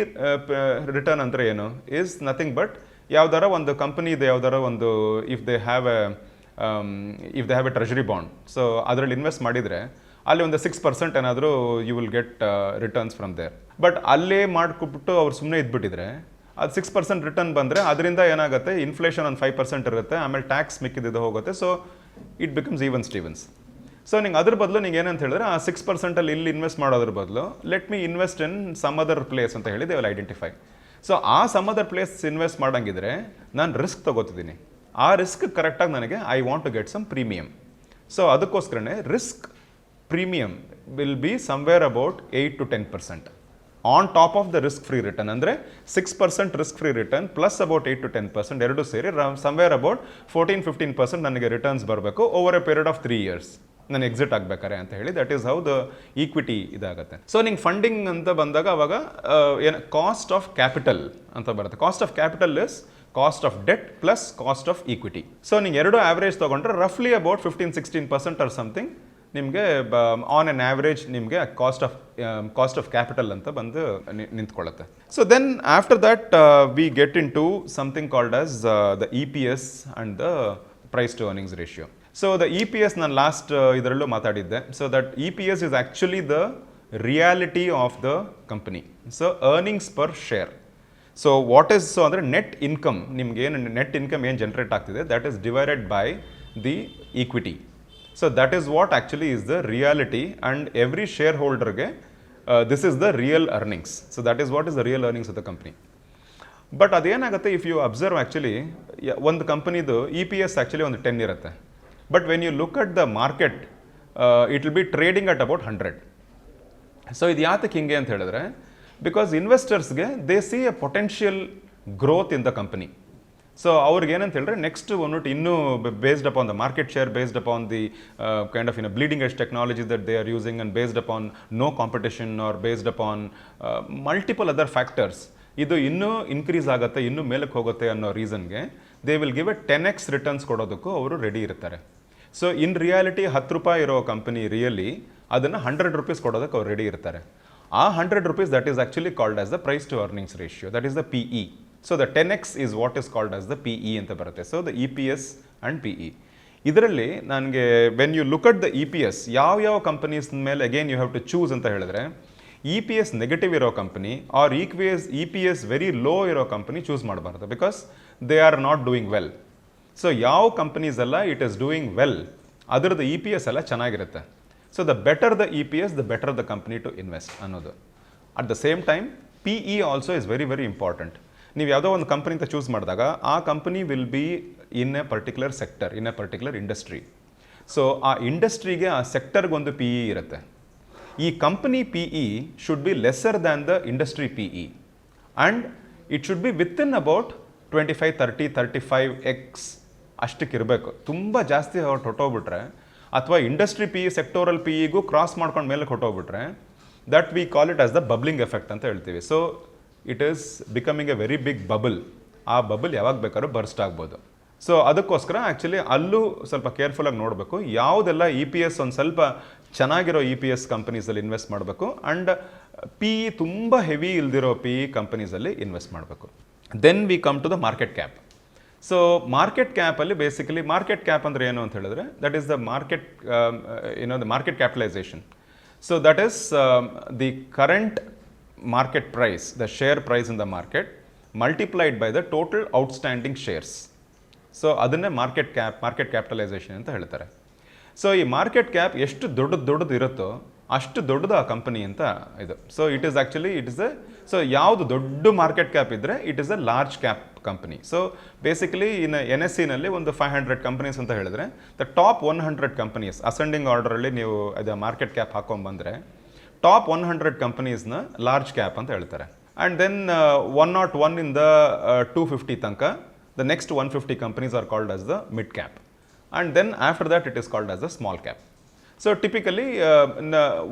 ರಿಟರ್ನ್ ಅಂದರೆ ಏನು ಈಸ್ ನಥಿಂಗ್ ಬಟ್ ಯಾವ್ದಾರ ಒಂದು ಕಂಪನಿದು ಯಾವ್ದಾರ ಒಂದು if they have a treasury bond, so ಅದರಲ್ಲಿ ಇನ್ವೆಸ್ಟ್ ಮಾಡಿದರೆ ಅಲ್ಲಿ ಒಂದು 6% ಏನಾದರೂ you will get returns from there. But ಅಲ್ಲೇ ಮಾಡ್ಕೊಬಿಟ್ಟು ಅವ್ರು ಸುಮ್ಮನೆ ಇದ್ಬಿಟ್ಟಿದ್ರೆ ಅದು 6% ರಿಟರ್ನ್ ಬಂದರೆ ಅದರಿಂದ ಏನಾಗುತ್ತೆ, ಇನ್ಫ್ಲೇಷನ್ ಒಂದು 5% ಇರುತ್ತೆ, ಆಮೇಲೆ ಟ್ಯಾಕ್ಸ್ ಮಿಕ್ಕಿದ್ದು ಹೋಗುತ್ತೆ, so it becomes even Stevens. So ನಿಂಗೆ ಅದ್ರ ಬದಲು ನಿಂಗೆ ಏನಂತ ಹೇಳಿದ್ರೆ ಆ 6% ಇಲ್ಲಿ ಇನ್ವೆಸ್ಟ್ ಮಾಡೋದ್ರ ಬದಲು let me invest in some other place ಅಂತ ಹೇಳಿ ದೇ ವಿಲ್ ಐಡೆಂಟಿಫೈ. ಸೊ ಆ ಸಮ್ ಅದರ್ ಪ್ಲೇಸ್ ಇನ್ವೆಸ್ಟ್ ಮಾಡಂಗಿದ್ರೆ ನಾನು ರಿಸ್ಕ್ ತೊಗೋತಿದ್ದೀನಿ, ಆ ರಿಸ್ಕ್ ಕರೆಕ್ಟಾಗಿ ನನಗೆ I want to get some premium. So ಅದಕ್ಕೋಸ್ಕರನೇ risk premium will be somewhere about 8 to 10% on top of the risk free return. ಅಂದರೆ 6% risk free return plus about 8 to 10% ಎರಡೂ ಸೇರಿ ಸಮ್ವೇರ್ ಅಬೌಟ್ 14-15% ನನಗೆ returns ಬರಬೇಕು over a period of 3 years ನಾನು exit ಆಗಬೇಕಾರೆ ಅಂತ ಹೇಳಿ. That is how the equity ಇದಾಗುತ್ತೆ. ಸೊ ನಿಂಗೆ ಫಂಡಿಂಗ್ ಅಂತ ಬಂದಾಗ ಅವಾಗ ಏನು ಕಾಸ್ಟ್ ಆಫ್ ಕ್ಯಾಪಿಟಲ್ ಅಂತ ಬರುತ್ತೆ. Cost of capital is cost of debt plus cost of equity. So ನೀವು ಎರಡು ಆವ್ರೇಜ್ ತೊಗೊಂಡ್ರೆ ರಫ್ಲಿ ಅಬೌಟ್ 15-16% ಆರ್ ಸಮಥಿಂಗ್ ನಿಮಗೆ ಆನ್ ಎನ್ ಆವ್ರೇಜ್ ನಿಮಗೆ ಕಾಸ್ಟ್ ಆಫ್ ಕ್ಯಾಪಿಟಲ್ ಅಂತ ಬಂದು ನಿಂತ್ಕೊಳ್ಳುತ್ತೆ. So then after that we get into something called as the EPS and the price to earnings ratio. So the EPS ನಾನು last ಇದರಲ್ಲೂ ಮಾತಾಡಿದ್ದೆ. So that EPS is actually the reality of the company. So earnings per share. So what is, so ಅಂದರೆ net income, ನಿಮ್ಗೆ ಏನು net income ಏನು generate ಆಗ್ತಿದೆ that is divided by the equity. So that is what actually is the reality, and every shareholder this is the real earnings. So that is what is the real earnings of the company. But ಅದೇನಾಗುತ್ತೆ, if you observe actually ಒಂದು ಕಂಪನಿದು EPS actually ಒಂದು 10 ಇರುತ್ತೆ. But when you look at the market it will be trading at about 100. So ಇದು ಯಾತಕ್ಕೆ ಹಿಂಗೆ ಅಂತ ಹೇಳಿದ್ರೆ, ಬಿಕಾಸ್ ಇನ್ವೆಸ್ಟರ್ಸ್ಗೆ they see a potential growth in the company. So ಅವ್ರಿಗೆ ಏನಂತ ಹೇಳಿದ್ರೆ ನೆಕ್ಸ್ಟ್ ಒಂದ್ಬಿಟ್ಟು ಇನ್ನೂ based upon the market share, based upon the kind of bleeding edge technology that they are using, and based upon no competition or based upon multiple other factors, ಇದು ಇನ್ನೂ increase ಆಗುತ್ತೆ, ಇನ್ನೂ ಮೇಲಕ್ಕೆ ಹೋಗುತ್ತೆ ಅನ್ನೋ ರೀಸನ್ಗೆ they will give a 10x returns ಕೊಡೋದಕ್ಕೂ ಅವರು ರೆಡಿ ಇರ್ತಾರೆ. ಸೊ ಇನ್ ರಿಯಾಲಿಟಿ 10 ರೂಪಾಯಿ ಇರೋ ಕಂಪನಿ ರಿಯಲಿ ಅದನ್ನು 100 rupees ಕೊಡೋದಕ್ಕೆ ಅವ್ರು ರೆಡಿ ಇರ್ತಾರೆ. ಆ 100 rupees that is actually called as the price to earnings ratio, that is the PE. So the 10x is what is called as the PE ಅಂತ ಬರುತ್ತೆ. So the EPS and PE ಇದರಲ್ಲಿ ನನಗೆ when you look at the EPS ಯಾವ companies ಮೇಲೆ again you have to choose ಅಂತ ಹೇಳಿದ್ರೆ, EPS negative ಇರೋ company or EPS very low ಇರೋ ಕಂಪನಿ ಚೂಸ್ ಮಾಡಬಾರ್ದು, because they are not doing well. So ಯಾವ ಕಂಪನೀಸ್ ಎಲ್ಲ ಇಟ್ ಇಸ್ ಡೂಯಿಂಗ್ ವೆಲ್ ಅದರದ್ದು EPS ಎಲ್ಲ ಚೆನ್ನಾಗಿರುತ್ತೆ. So the better the EPS the better the company to invest ಅನ್ನೋದು. At the same time PE also is very very important. ನೀವು ಯಾವುದೋ ಒಂದು company ಅಂತ ಚೂಸ್ ಮಾಡಿದಾಗ ಆ company will be in a particular sector, in a particular industry. So ಆ ಇಂಡಸ್ಟ್ರಿಗೆ ಆ ಸೆಕ್ಟರ್ಗೊಂದು PE ಇರುತ್ತೆ. ಈ company PE should be lesser than the industry PE and it should be within about 25, 30, 35x ಅಷ್ಟಕ್ಕೆ ಇರಬೇಕು. ತುಂಬ ಜಾಸ್ತಿ ಹೊಟ್ಟೋಗ್ಬಿಟ್ರೆ ಅಥವಾ ಇಂಡಸ್ಟ್ರಿ PE ಸೆಕ್ಟೋರಲ್ PEಗೂ ಕ್ರಾಸ್ ಮಾಡ್ಕೊಂಡು ಮೇಲೆ ಹೊಟ್ಟೋಗ್ಬಿಟ್ರೆ that we call it as the bubbling effect ಅಂತ ಹೇಳ್ತೀವಿ. So it is becoming a very big bubble. ಆ ಬಬಲ್ ಯಾವಾಗ ಬೇಕಾದ್ರೂ ಬರ್ಸ್ಟ್ ಆಗ್ಬೋದು. ಸೊ ಅದಕ್ಕೋಸ್ಕರ ಆ್ಯಕ್ಚುಲಿ ಅಲ್ಲೂ ಸ್ವಲ್ಪ ಕೇರ್ಫುಲ್ಲಾಗಿ ನೋಡಬೇಕು, ಯಾವುದೆಲ್ಲ EPS ಒಂದು ಸ್ವಲ್ಪ ಚೆನ್ನಾಗಿರೋ EPS ಕಂಪನೀಸಲ್ಲಿ ಇನ್ವೆಸ್ಟ್ ಮಾಡಬೇಕು, ಆ್ಯಂಡ್ PE ತುಂಬ ಹೆವಿ ಇಲ್ದಿರೋ PE ಕಂಪನೀಸಲ್ಲಿ ಇನ್ವೆಸ್ಟ್ ಮಾಡಬೇಕು. Then we come to the market cap. So market ಕ್ಯಾಪಲ್ಲಿ ಬೇಸಿಕಲಿ ಮಾರ್ಕೆಟ್ ಕ್ಯಾಪ್ ಅಂದರೆ ಏನು ಅಂತ ಹೇಳಿದ್ರೆ that is the market the market capitalisation. So that is the current market price, the share price in the market multiplied by the total outstanding shares. So ಅದನ್ನೇ market capitalisation ಅಂತ ಹೇಳ್ತಾರೆ. So ಈ market cap ಎಷ್ಟು ದೊಡ್ಡದು ಇರುತ್ತೋ ಅಷ್ಟು ದೊಡ್ಡದು ಆ ಕಂಪನಿ ಅಂತ ಇದು. So it is actually so ಯಾವುದು ದೊಡ್ಡ ಮಾರ್ಕೆಟ್ ಕ್ಯಾಪ್ ಇದ್ದರೆ it is a large cap company. So basically in NSEನಲ್ಲಿ ಒಂದು 500 ಕಂಪನೀಸ್ ಅಂತ ಹೇಳಿದ್ರೆ ದ ಟಾಪ್ 100 ಕಂಪನೀಸ್ ಅಸೆಂಡಿಂಗ್ ಆರ್ಡರಲ್ಲಿ ನೀವು ಅದು ಮಾರ್ಕೆಟ್ ಕ್ಯಾಪ್ ಹಾಕೊಂಡ್ಬಂದರೆ ಟಾಪ್ 100 ಕಂಪನೀಸ್ನ ಲಾರ್ಜ್ ಕ್ಯಾಪ್ ಅಂತ ಹೇಳ್ತಾರೆ. ಆ್ಯಂಡ್ ದೆನ್ 101 ಇನ್ ದ 250 ತನಕ the next 150 companies are called as the mid cap. And then after that it is called as the small cap. So typically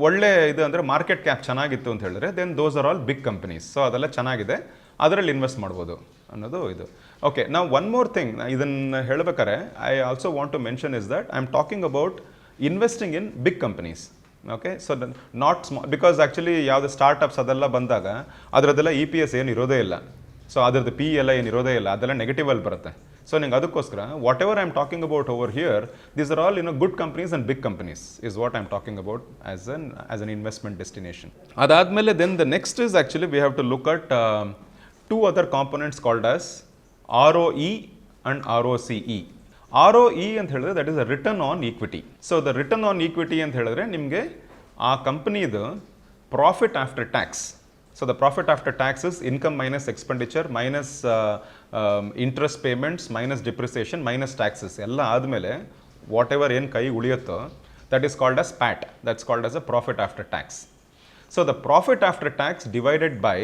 ಒಳ್ಳೆ ಇದು ಅಂದರೆ market cap ಚೆನ್ನಾಗಿತ್ತು ಅಂತ ಹೇಳಿದ್ರೆ then those are all big companies. So ಅದೆಲ್ಲ ಚೆನ್ನಾಗಿದೆ, ಅದರಲ್ಲಿ invest ಮಾಡ್ಬೋದು ಅನ್ನೋದು ಇದು. ಓಕೆ, ನಾವು ಒನ್ ಮೋರ್ ಥಿಂಗ್ ಇದನ್ನು ಹೇಳ್ಬೇಕಾರೆ I also want to mention is that I am talking about investing in big companies. Okay, so not small, because actually ಯಾವುದು ಸ್ಟಾರ್ಟಪ್ಸ್ ಅದೆಲ್ಲ ಬಂದಾಗ ಅದರದ್ದೆಲ್ಲ EPS ಏನು ಇರೋದೇ ಇಲ್ಲ. ಸೊ ಅದರದ್ದು PE ಎಲ್ಲ ಏನು ಇರೋದೇ ಇಲ್ಲ, ಅದೆಲ್ಲ ನೆಗೆಟಿವಲ್ಲಿ ಬರುತ್ತೆ. ಸೊ ನಿಂಗೆ ಅದಕ್ಕೋಸ್ಕರ whatever I am talking about over here, these are all good companies and big companies is what I am talking about as an investment destination. ಅದಾದಮೇಲೆ then the next is actually we have to look at 2 other components called as ROE and ROCE. ROE ಅಂತ ಹೇಳಿದ್ರೆ that is a return on equity. So the return on equity ಅಂತ ಹೇಳಿದ್ರೆ ನಿಮಗೆ ಆ ಕಂಪನಿದು profit after tax. So the profit after tax is income minus expenditure minus interest payments minus depreciation minus taxes ಎಲ್ಲ ಆದಮೇಲೆ whatever ಏನು ಕೈ ಉಳಿಯುತ್ತೋ that is called as PAT, that's called as a profit after tax. So the profit after tax divided by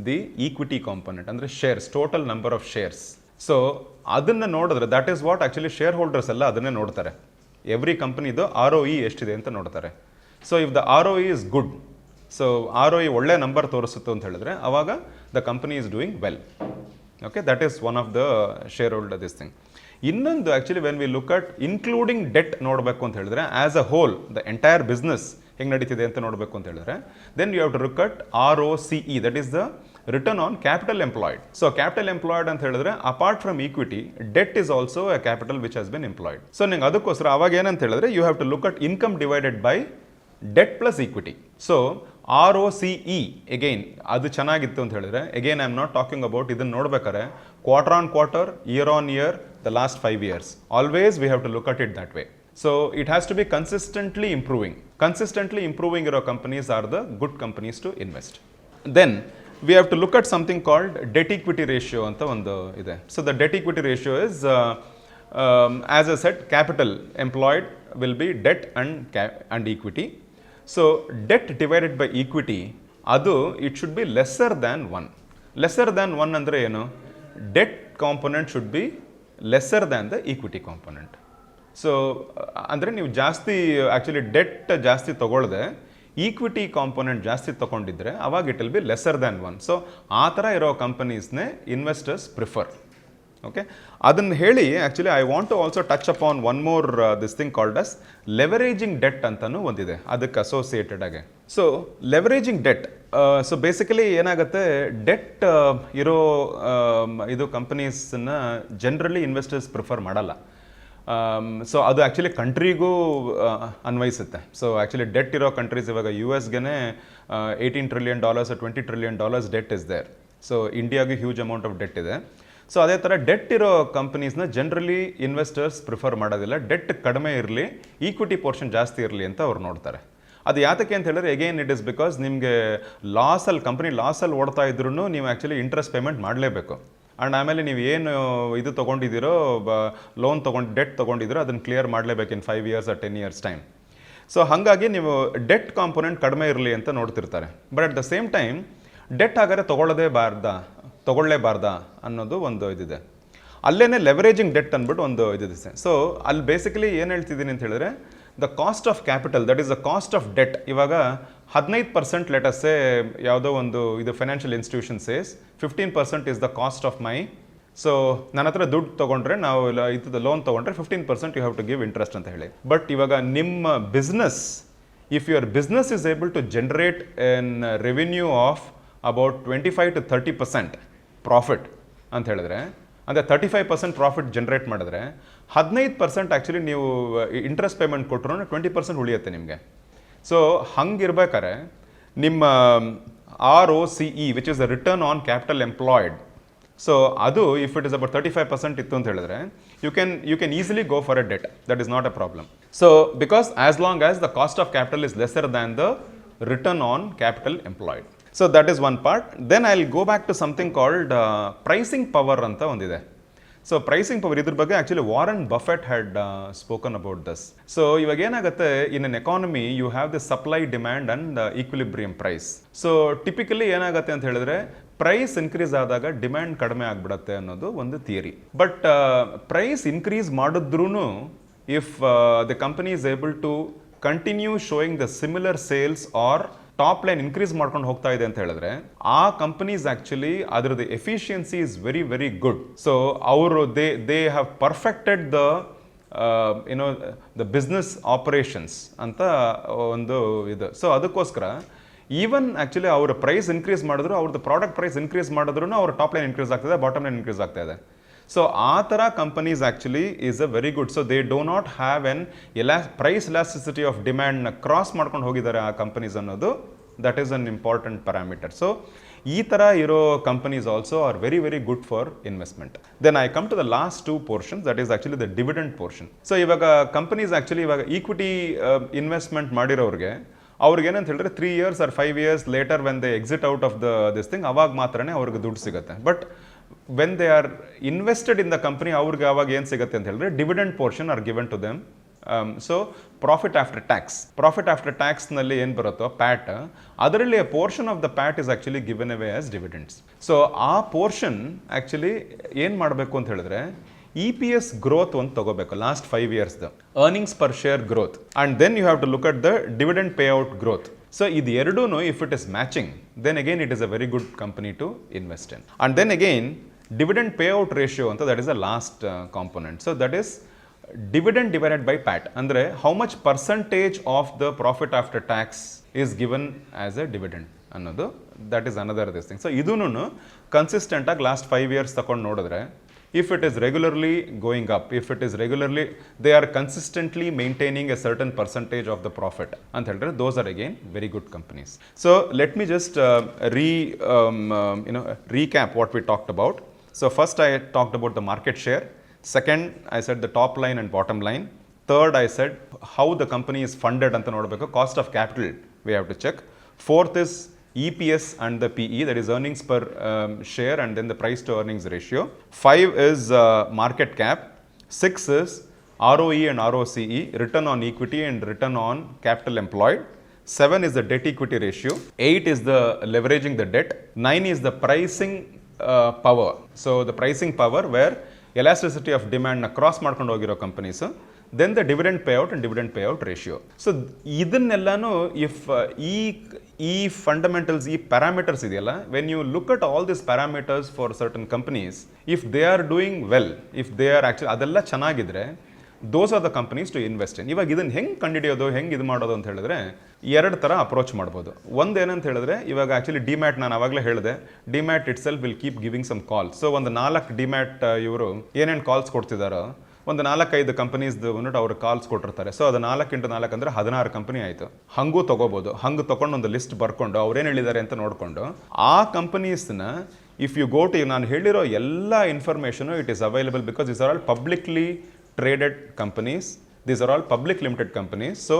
the equity component ಅಂದರೆ shares, total number of shares. So ಅದನ್ನು ನೋಡಿದ್ರೆ that is what actually shareholders ಎಲ್ಲ ಅದನ್ನೇ ನೋಡ್ತಾರೆ. Every ಕಂಪ್ನಿದು ROE ಎಷ್ಟಿದೆ ಅಂತ ನೋಡ್ತಾರೆ. So if the ROE is good, so ROE ಒಳ್ಳೆ ನಂಬರ್ ತೋರಿಸುತ್ತೆ ಅಂತ ಹೇಳಿದ್ರೆ ಅವಾಗ the company is doing well. Okay, that is one of the shareholder this thing. ಇನ್ನೊಂದು actually when we look at including debt ನೋಡಬೇಕು ಅಂತ ಹೇಳಿದ್ರೆ as a whole the entire business ಹೆಂಗೆ ನಡೀತಿದೆ ಅಂತ ನೋಡಬೇಕು ಅಂತ ಹೇಳಿದ್ರೆ then you have to look at ROCE, that is the return on capital employed. So capital employed ಅಂತ ಹೇಳಿದ್ರೆ apart from equity debt is also a capital which has been employed. So ನಿಂಗೆ ಅದಕ್ಕೋಸ್ಕರ ಅವಾಗ ಏನಂತ ಹೇಳಿದ್ರೆ you have to look at income divided by debt plus equity. So ROCE again ಅದು ಚೆನ್ನಾಗಿತ್ತು ಅಂತ ಹೇಳಿದ್ರೆ again I am not talking about ಇದನ್ನು ನೋಡ್ಬೇಕಾದ್ರೆ quarter on quarter, year on year, the last 5 years. Always we have to look at it that way. So it has to be consistently improving. Consistently improving your companies are the good companies to invest. Then we have to look at something called debt equity ratio anta ಒಂದು ಇದೆ. So the debt equity ratio is as I said, capital employed will be debt and equity. So debt divided by equity adu it should be lesser than 1. Lesser than 1 andre ಏನು, debt component should be lesser than the equity component. So ಅಂದರೆ ನೀವು ಜಾಸ್ತಿ actually debt ಜಾಸ್ತಿ ತೊಗೊಳ್ದೆ equity component ಜಾಸ್ತಿ ತೊಗೊಂಡಿದ್ರೆ ಅವಾಗ it will be lesser than 1. So ಆ ಥರ ಇರೋ ಕಂಪನೀಸ್ನೇ ಇನ್ವೆಸ್ಟರ್ಸ್ ಪ್ರಿಫರ್. ಓಕೆ, ಅದನ್ನು ಹೇಳಿ actually I want to also touch up on one more this thing called as leveraging debt ಅಂತಲೂ ಒಂದಿದೆ ಅದಕ್ಕೆ ಅಸೋಸಿಯೇಟೆಡ್ ಆಗಿ. So leveraging debt, so basically ಏನಾಗುತ್ತೆ, ಡೆಟ್ ಇರೋ ಇದು ಕಂಪನೀಸನ್ನ ಜನರಲಿ ಇನ್ವೆಸ್ಟರ್ಸ್ ಪ್ರಿಫರ್ ಮಾಡಲ್ಲ. ಸೊ ಅದು ಆ್ಯಕ್ಚುಲಿ ಕಂಟ್ರಿಗೂ ಅನ್ವಯಿಸುತ್ತೆ. ಸೊ ಆ್ಯಕ್ಚುಲಿ ಡೆಟ್ ಇರೋ ಕಂಟ್ರೀಸ್ ಇವಾಗ US-ಗೆ $18 trillion or $20 trillion debt is there. So ಇಂಡಿಯಾಗೆ ಹ್ಯೂಜ್ ಅಮೌಂಟ್ ಆಫ್ ಡೆಟ್ ಇದೆ. ಸೊ ಅದೇ ಥರ ಡೆಟ್ ಇರೋ ಕಂಪನೀಸ್ನ ಜನರಲಿ ಇನ್ವೆಸ್ಟರ್ಸ್ ಪ್ರಿಫರ್ ಮಾಡೋದಿಲ್ಲ. ಡೆಟ್ ಕಡಿಮೆ ಇರಲಿ, ಈಕ್ವಿಟಿ ಪೋರ್ಷನ್ ಜಾಸ್ತಿ ಇರಲಿ ಅಂತ ಅವ್ರು ನೋಡ್ತಾರೆ. ಅದು ಯಾತಕ್ಕೆ ಅಂತ ಹೇಳಿದ್ರೆ ಎಗೇನ್ ಇಟ್ ಇಸ್ ಬಿಕಾಸ್ ನಿಮಗೆ ಕಂಪ್ನಿ ಲಾಸಲ್ಲಿ ಓಡ್ತಾ ಇದ್ರೂ ನೀವು ಆ್ಯಕ್ಚುಲಿ ಇಂಟ್ರೆಸ್ಟ್ ಪೇಮೆಂಟ್ ಮಾಡಲೇಬೇಕು. ಆ್ಯಂಡ್ ಆಮೇಲೆ ನೀವು ಏನು ಇದು ತೊಗೊಂಡಿದ್ದೀರೋ ಲೋನ್ ಡೆಟ್ ತೊಗೊಂಡಿದ್ದೀರೋ ಅದನ್ನು ಕ್ಲಿಯರ್ ಮಾಡಲೇಬೇಕು ಇನ್ 5 years or 10 years time. So ಹಾಗಾಗಿ ನೀವು ಡೆಟ್ ಕಾಂಪೊನೆಂಟ್ ಕಡಿಮೆ ಇರಲಿ ಅಂತ ನೋಡ್ತಿರ್ತಾರೆ. But at the same time debt ಹಾಗಾದ್ರೆ ತೊಗೊಳ್ಳೇಬಾರ್ದಾ ಅನ್ನೋದು ಒಂದು ಇದಿದೆ. ಅಲ್ಲೇ ಲೆವರೇಜಿಂಗ್ ಡೆಟ್ ಅಂದ್ಬಿಟ್ಟು ಒಂದು ಇದಿದೆ. ಸೊ ಅಲ್ಲಿ ಬೇಸಿಕಲಿ ಏನು ಹೇಳ್ತಿದ್ದೀನಿ ಅಂತ ಹೇಳಿದ್ರೆ the cost of capital, that is the cost of debt. ಇವಾಗ 15% ಲೆಟಸ್ಸೇ ಯಾವುದೋ ಒಂದು ಇದು financial institution says 15% is the cost of my. So ನನ್ನ ಹತ್ರ ದುಡ್ಡು ತೊಗೊಂಡ್ರೆ ನಾವು ಇದು ಲೋನ್ ತೊಗೊಂಡ್ರೆ 15% you have to give interest ಅಂತ ಹೇಳಿ. ಬಟ್ ಇವಾಗ ನಿಮ್ಮ business, if your business is able to generate an revenue of about 25 to 30% profit ಅಂತ ಹೇಳಿದ್ರೆ, ಅಂದರೆ 35% ಪ್ರಾಫಿಟ್ ಜನರೇಟ್ ಮಾಡಿದ್ರೆ 15% ಆ್ಯಕ್ಚುಲಿ ನೀವು ಇಂಟ್ರೆಸ್ಟ್ ಪೇಮೆಂಟ್ ಕೊಟ್ಟರು 20% ಉಳಿಯುತ್ತೆ ನಿಮಗೆ. ಸೊ ಹಂಗಿರ್ಬೇಕಾದ್ರೆ ನಿಮ್ಮ ROCE which is the return on capital employed, so ಅದು ಇಫ್ ಇಟ್ ಇಸ್ ಅಬೌಟ್ 35% ಇತ್ತು ಅಂತ ಹೇಳಿದ್ರೆ you can easily go for a debt, that is not a problem. So because as long as the cost of capital is lesser than the return on capital employed. So that is one part. Then I will go back to something called pricing power ಅಂತ ಒಂದಿದೆ. So pricing power ಇದ್ರ ಬಗ್ಗೆ actually Warren Buffett had spoken about this. So ಇವಾಗ ಏನಾಗುತ್ತೆ, in an economy you have the supply demand and equilibrium price. So typically ಏನಾಗುತ್ತೆ ಅಂತ ಹೇಳಿದ್ರೆ price increase ಆದಾಗ ಡಿಮ್ಯಾಂಡ್ ಕಡಿಮೆ ಆಗಿಬಿಡುತ್ತೆ ಅನ್ನೋದು ಒಂದು ಥಿಯರಿ. ಬಟ್ ಪ್ರೈಸ್ ಇನ್ಕ್ರೀಸ್ ಮಾಡಿದ್ರೂ if the company is able to continue showing the similar sales or top line increase ಮಾಡ್ಕೊಂಡು ಹೋಗ್ತಾ ಇದೆ ಅಂತ ಹೇಳಿದ್ರೆ ಆ ಕಂಪನೀಸ್ ಆಕ್ಚುಲಿ ಅದರದ್ದು efficiency is very very good. So ಅವರು they have perfected the you know the business operations ಅಂತ ಒಂದು ಇದು. ಸೊ ಅದಕ್ಕೋಸ್ಕರ ಈವನ್ ಆಕ್ಚುಲಿ ಅವ್ರ ಪ್ರೈಸ್ ಇನ್ಕ್ರೀಸ್ ಮಾಡಿದ್ರು, ಅವ್ರದ್ದು ಪ್ರಾಡಕ್ಟ್ ಪ್ರೈಸ್ ಇನ್ಕ್ರೀಸ್ ಮಾಡಿದ್ರು ಅವ್ರ ಟಾಪ್ ಲೈನ್ ಇನ್ಕ್ರೀಸ್ ಆಗ್ತದೆ, ಬಾಟಮ್ ಲೈನ್ ಇನ್ಕ್ರೀಸ್ ಆಗ್ತಾ ಇದೆ. ಸೊ ಆ ಥರ companies actually is a very good. So they do not have an price elasticity of ಡಿಮ್ಯಾಂಡ್ನ ಕ್ರಾಸ್ ಮಾಡ್ಕೊಂಡು ಹೋಗಿದ್ದಾರೆ ಆ ಕಂಪನೀಸ್ ಅನ್ನೋದು, that is an important parameter. So ಈ ಥರ ಇರೋ companies also are very very good for investment. Then I come to the last 2 portions, that is actually the dividend portion. So ಇವಾಗ companies actually ಇವಾಗ equity investment ಮಾಡಿರೋರಿಗೆ ಅವ್ರಿಗೆ ಏನಂತ ಹೇಳಿದ್ರೆ 3 years or 5 years later when they exit out of this thing ಅವಾಗ ಮಾತ್ರನೇ ಅವ್ರಿಗೆ ದುಡ್ಡು ಸಿಗುತ್ತೆ. But when they are invested in the company ಅವ್ರಿಗೆ ಅವಾಗ ಏನು ಸಿಗುತ್ತೆ ಅಂತ ಹೇಳಿದ್ರೆ dividend portion are given to them. So profit after ಟ್ಯಾಕ್ಸ್ನಲ್ಲಿ ಏನು ಬರುತ್ತೋ ಪ್ಯಾಟ್, ಅದರಲ್ಲಿ a portion of the PAT is actually given away as dividends. So ಆ ಪೋರ್ಷನ್ ಆ್ಯಕ್ಚುಲಿ ಏನು ಮಾಡಬೇಕು ಅಂತ ಹೇಳಿದ್ರೆ EPS growth ಒಂದು ತಗೋಬೇಕು last 5 yearsದು earnings per share growth, and then you have to look at the dividend payout growth. So ಇದು ಎರಡೂನು if it is matching, then again it is a very good company to invest in. And then again dividend payout ratio ಅಂತ that is the last component. So that is dividend divided by PAT, ಅಂದರೆ how much percentage of the profit after tax is given as a dividend ಅನ್ನೋದು, that is another this thing. So ಇದೂನು consistent ಆಗಿ last 5 years ತಗೊಂಡು ನೋಡಿದ್ರೆ if it is regularly going up, if it is regularly, they are consistently maintaining a certain percentage of the profit ಅಂತ ಹೇಳಿದ್ರೆ those are again very good companies. So let me just recap what we talked about. So first I talked about the market share. Second I said the top line and bottom line. Third I said how the company is funded ಅಂತ ನೋಡಬೇಕು, cost of capital we have to check. Fourth is EPS and the PE, that is earnings per share and then the price to earnings ratio. 5 is market cap. 6 is ROE and ROCE, return on equity and return on capital employed. 7 is the debt equity ratio. 8 is the leveraging the debt. 9 is the pricing power. So the pricing power where elasticity of demand na cross ಮಾಡ್ಕೊಂಡು ಹೋಗಿರೋ companies. Then the dividend payout and dividend payout ratio. So ಇದನ್ನೆಲ್ಲಾನು if ಈ fundamentals, ಈ parameters ಇದೆಯಲ್ಲ, when you look at all this parameters for certain companies, if they are doing well, if they are actually ಅದೆಲ್ಲ ಚೆನ್ನಾಗಿದ್ರೆ those are the companies to invest in. ಇವಾಗ ಇದನ್ನು ಹೆಂಗೆ ಕಂಡುಹಿಡಿಯೋದು, ಹೆಂಗೆ ಇದು ಮಾಡೋದು ಅಂತ ಹೇಳಿದ್ರೆ 2 ಥರ ಅಪ್ರೋಚ್ ಮಾಡ್ಬೋದು. ಒಂದು ಏನಂತ ಹೇಳಿದ್ರೆ ಇವಾಗ ಆ್ಯಕ್ಚುಲಿ ಡಿಮ್ಯಾಟ್, ನಾನು ಆವಾಗಲೇ ಹೇಳಿದೆ, demat itself will keep giving some call. So ಒಂದು 4 ಡಿಮ್ಯಾಟ್ ಇವರು ಏನೇನು ಕಾಲ್ಸ್ ಕೊಡ್ತಿದ್ದಾರೋ ಒಂದು 4-5 ಕಂಪನೀಸ್ದು ಬಂದ್ಬಿಟ್ಟು ಅವ್ರು ಕಾಲ್ಸ್ ಕೊಟ್ಟಿರ್ತಾರೆ. ಸೊ ಅದು 4 × 4 ಅಂದರೆ 16 ಕಂಪನಿ ಆಯಿತು. ಹಂಗೂ ತೊಗೋಬೋದು. ಹಂಗೆ ತೊಗೊಂಡು ಒಂದು ಲಿಸ್ಟ್ ಬರ್ಕೊಂಡು ಅವ್ರೇನು ಹೇಳಿದ್ದಾರೆ ಅಂತ ನೋಡಿಕೊಂಡು ಆ ಕಂಪನೀಸ್ನ ಇಫ್ ಯು ಗೋ ಟು, ನಾನು ಹೇಳಿರೋ ಎಲ್ಲ information it is available because these are all publicly traded companies, these are all public limited companies. So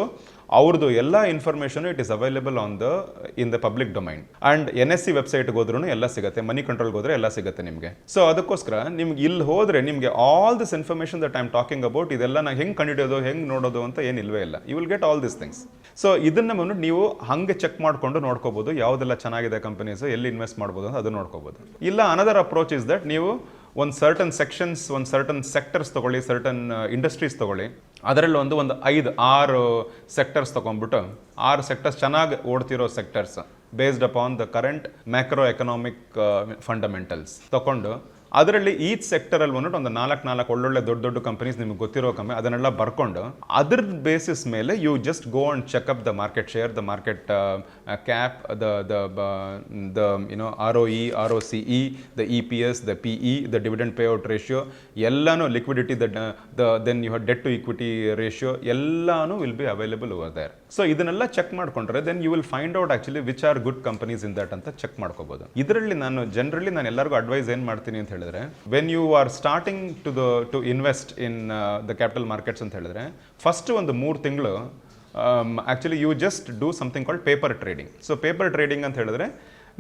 ಅವ್ರದ್ದು ಎಲ್ಲ information it is available in the public domain. And NSE ವೆಬ್ಸೈಟ್ಗೆ ಹೋದ್ರೂ ಎಲ್ಲ ಸಿಗುತ್ತೆ, ಮನಿ ಕಂಟ್ರೋಲ್ಗೆ ಹೋದರೆ ಎಲ್ಲ ಸಿಗುತ್ತೆ ನಿಮಗೆ. ಸೊ ಅದಕ್ಕೋಸ್ಕರ ನಿಮ್ಗೆ ಇಲ್ಲಿ ಹೋದರೆ ನಿಮಗೆ all this information that I am talking about, ಇದೆಲ್ಲ ನಾನು ಹೆಂಗೆ ಕಂಡುಹಿಡಿಯೋದು, ಹೆಂಗೆ ನೋಡೋದು ಅಂತ ಏನಿಲ್ವೇ ಇಲ್ಲ. You will get all this things. So ಇದನ್ನು ಬಂದು ನೀವು ಹಂಗೆ ಚೆಕ್ ಮಾಡಿಕೊಂಡು ನೋಡ್ಕೋಬೋದು ಯಾವುದೆಲ್ಲ ಚೆನ್ನಾಗಿದೆ ಕಂಪನೀಸ್, ಎಲ್ಲಿ ಇನ್ವೆಸ್ಟ್ ಮಾಡ್ಬೋದು ಅಂತ ಅದು ನೋಡ್ಕೋಬೋದು. ಇಲ್ಲ ಅನದರ್ ಅಪ್ರೋಚ್ ಇಸ್ ದಟ್ ನೀವು ಒಂದು ಸರ್ಟನ್ ಸೆಕ್ಷನ್ಸ್, ಒಂದು ಸರ್ಟನ್ ಸೆಕ್ಟರ್ಸ್ ತೊಗೊಳ್ಳಿ, ಸರ್ಟನ್ ಇಂಡಸ್ಟ್ರೀಸ್ ತೊಗೊಳ್ಳಿ, ಅದರಲ್ಲಿ ಒಂದು 5-6 ಸೆಕ್ಟರ್ಸ್ ತೊಗೊಂಡ್ಬಿಟ್ಟು 6 ಸೆಕ್ಟರ್ಸ್ ಚೆನ್ನಾಗಿ ಓಡ್ತಿರೋ sectors based upon the current macro economic fundamentals ತೊಗೊಂಡು ಅದರಲ್ಲಿ ಈಚ್ ಸೆಕ್ಟರಲ್ಲಿ ಬಂದ್ಬಿಟ್ಟು ಒಂದು 4 ಒಳ್ಳೊಳ್ಳೆ ದೊಡ್ಡ ಕಂಪನೀಸ್ ನಿಮ್ಗೆ ಗೊತ್ತಿರೋ ಕಂಪನಿ ಅದನ್ನೆಲ್ಲ ಬರ್ಕೊಂಡು ಅದ್ರ ಬೇಸಿಸ್ ಮೇಲೆ you just go and check up the market share, the market cap, the ROE, ROCE, the EPS, the PE, the dividend payout ratio, ಎಲ್ಲಾನು liquidity, then you have debt to equity ratio, ಎಲ್ಲಾನು will be available over there. So ಇದನ್ನೆಲ್ಲ check ಮಾಡ್ಕೊಂಡ್ರೆ then you will find out actually which are good companies in that ಅಂತ check ಮಾಡ್ಕೋಬಹುದು. ಇದರಲ್ಲಿ ನಾನು generally ಎಲ್ಲರಿಗೂ advice ಏನು ಮಾಡ್ತೀನಿ ಅಂತ ಹೇಳಿದ್ರೆ, when you are starting to invest in the capital markets ಅಂತ ಹೇಳಿದ್ರೆ ಫಸ್ಟ್ ಒಂದು 3 ತಿಂಗಳು actually you just do something called paper trading. So paper trading ಅಂತ ಹೇಳಿದ್ರೆ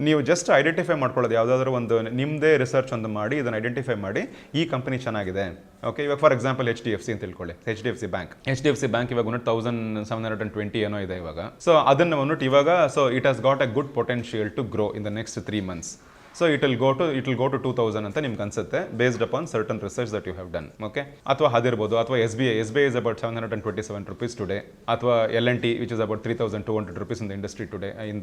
ನೀವು ಜಸ್ಟ್ ಐಡೆಂಟಿಫೈ ಮಾಡ್ಕೊಳ್ಳೋದು, ಯಾವುದಾದ್ರೂ ಒಂದು ನಿಮ್ಮದೇ ರಿಸರ್ಚ್ ಒಂದು ಮಾಡಿ ಇದನ್ನು ಐಡೆಂಟಿಫೈ ಮಾಡಿ ಈ ಕಂಪನಿ ಚೆನ್ನಾಗಿದೆ. ಓಕೆ, ಇವಾಗ ಫಾರ್ ಎಕ್ಸಾಂಪಲ್ HDFC ಅಂತ ತಿಳ್ಕೊಳ್ಳಿ, HDFC ಬ್ಯಾಂಕ್ ಇವಾಗ 1720 ಏನೋ ಇದೆ ಇವಾಗ. ಸೊ ಅದನ್ನು ಬಂದ್ಬಿಟ್ಟು ಇವಾಗ so it has got a good potential to grow in the next 3 months. So it will go to 2000 ಅಂತ ನಿಮ್ಗೆ ಅನ್ಸುತ್ತೆ based upon certain research that you have done. Okay, ಅಥವಾ ಅದಿರ್ಬೋದು, ಅಥವಾ S B I is about 727 rupees today, ಅಥವಾ L&T which is about 3200 rupees in the industry today, in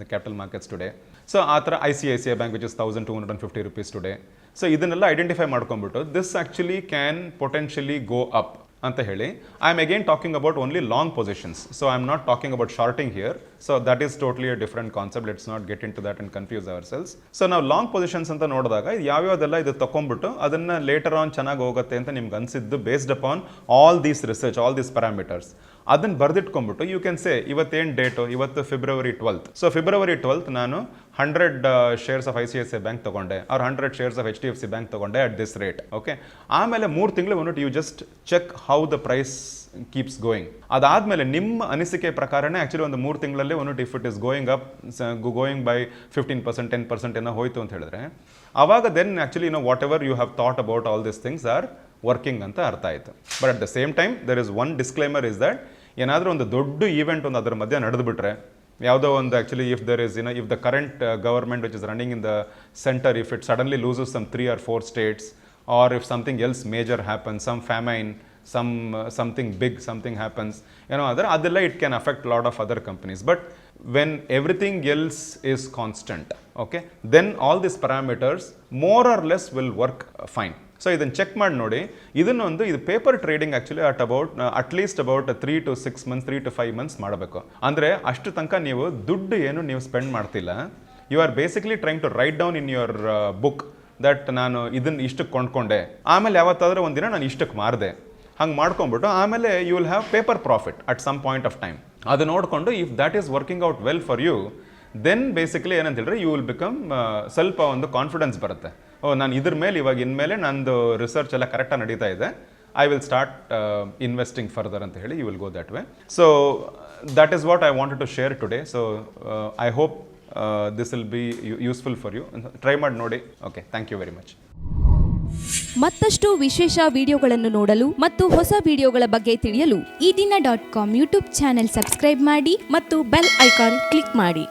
the capital markets today. So ಆ ಥರ ICICI Bank which is 1250 rupees today. So ಇದನ್ನೆಲ್ಲ identify ಮಾಡ್ಕೊಂಡ್ಬಿಟ್ಟು this actually can potentially go up ಅಂತ ಹೇಳಿ. I am again talking about only long positions. So I am not talking about shorting here. So that is totally a different concept. Let's not get into that and confuse ourselves. So ನಾವು long positions ಅಂತ ನೋಡಿದಾಗ ಯಾವ್ಯಾವ್ದೆಲ್ಲ ಇದು ತಗೊಂಡ್ಬಿಟ್ಟು ಅದನ್ನು later on ಚೆನ್ನಾಗಿ ಹೋಗುತ್ತೆ ಅಂತ ನಿಮ್ಗೆ ಅನಿಸಿದ್ದು based upon all these research, all these parameters ಅದನ್ನು ಬರೆದಿಟ್ಕೊಂಡ್ಬಿಟ್ಟು ಯು ಕ್ಯಾನ್ ಸೇ ಇವತ್ತೇನು ಡೇಟು, ಇವತ್ತು February 12th. So February 12th ನಾನು 100 shares ಆಫ್ ICICI ಬ್ಯಾಂಕ್ ತೊಗೊಂಡೆ, or 100 shares of HDFC bank ತೊಗೊಂಡೆ ಅಟ್ ದಿಸ್ ರೇಟ್. ಓಕೆ, ಆಮೇಲೆ 3 ತಿಂಗಳು ಬಂದ್ಬಿಟ್ಟು you just check how the price keeps going. ಅದಾದಮೇಲೆ ನಿಮ್ಮ ಅನಿಸಿಕೆ ಪ್ರಕಾರನೇ ಆ್ಯಕ್ಚುಲಿ ಒಂದು 3 ತಿಂಗಳಲ್ಲೇ ಒಂದು if it is going up, going by 15%, 10% ಏನೋ ಹೋಯ್ತು ಅಂತ ಹೇಳಿದ್ರೆ ಆವಾಗ then actually whatever you have thought about all this things are working ಅಂತ ಅರ್ಥ ಆಯಿತು. But at the same time there is one disclaimer is that ಏನಾದರೂ ಒಂದು ದೊಡ್ಡ ಈವೆಂಟ್ ಒಂದು ಅದರ ಮಧ್ಯೆ ನಡೆದುಬಿಟ್ರೆ, ಯಾವುದೋ ಒಂದು actually if there is if the current government which is running in the centre, if it suddenly loses some 3 or 4 states, or if something else major happens, some famine, something big, something happens, adella it can affect a lot of other companies. But when everything else is constant, okay, then all these parameters more or less will work fine. So ಇದನ್ನು check ಮಾಡಿ ನೋಡಿ. ಇದನ್ನೊಂದು ಇದು paper trading actually at least about 3 to 6 months, 3 to 5 months ಮಾಡಬೇಕು. ಅಂದರೆ ಅಷ್ಟು ತನಕ ನೀವು ದುಡ್ಡು ಏನು ನೀವು ಸ್ಪೆಂಡ್ ಮಾಡ್ತಿಲ್ಲ. You are basically trying to write down in your book that ನಾನು ಇದನ್ನು ಇಷ್ಟಕ್ಕೆ ಕೊಂಡ್ಕೊಂಡೆ, ಆಮೇಲೆ ಯಾವತ್ತಾದರೂ ಒಂದಿನ ನಾನು ಇಷ್ಟಕ್ಕೆ ಮಾರಿದೆ, ಹಂಗೆ ಮಾಡ್ಕೊಂಡ್ಬಿಟ್ಟು ಆಮೇಲೆ you will have paper profit at some point of time. ಅದು ನೋಡಿಕೊಂಡು if that is working out well for you, then basically ಏನಂತ ಹೇಳಿದ್ರೆ ಯು ವಿಲ್ ಬಿಕಮ್ ಸ್ವಲ್ಪ ಒಂದು ಕಾನ್ಫಿಡೆನ್ಸ್ ಬರುತ್ತೆ. ನಾನು ಇದ್ರ ಮೇಲೆ ಇವಾಗ ಇನ್ಮೇಲೆ ನಂದು ರಿಸರ್ಚ್ ಎಲ್ಲ ಕರೆಕ್ಟಾಗಿ ನಡೀತಾ ಇದೆ, I will start investing further ಅಂತ ಹೇಳಿ you will go that way. So that is what I wanted to share today. So I hope this will be useful for you. Try ಮಾಡಿ ನೋಡಿ. Okay, thank you very much. ಮತ್ತಷ್ಟು ವಿಶೇಷ ವಿಡಿಯೋಗಳನ್ನು ನೋಡಲು ಮತ್ತು ಹೊಸ ವಿಡಿಯೋಗಳ ಬಗ್ಗೆ ತಿಳಿಯಲು EDina.com ಯೂಟ್ಯೂಬ್ ಚಾನೆಲ್ ಸಬ್ಸ್ಕ್ರೈಬ್ ಮಾಡಿ ಮತ್ತು ಬೆಲ್ ಐಕಾನ್ ಕ್ಲಿಕ್ ಮಾಡಿ.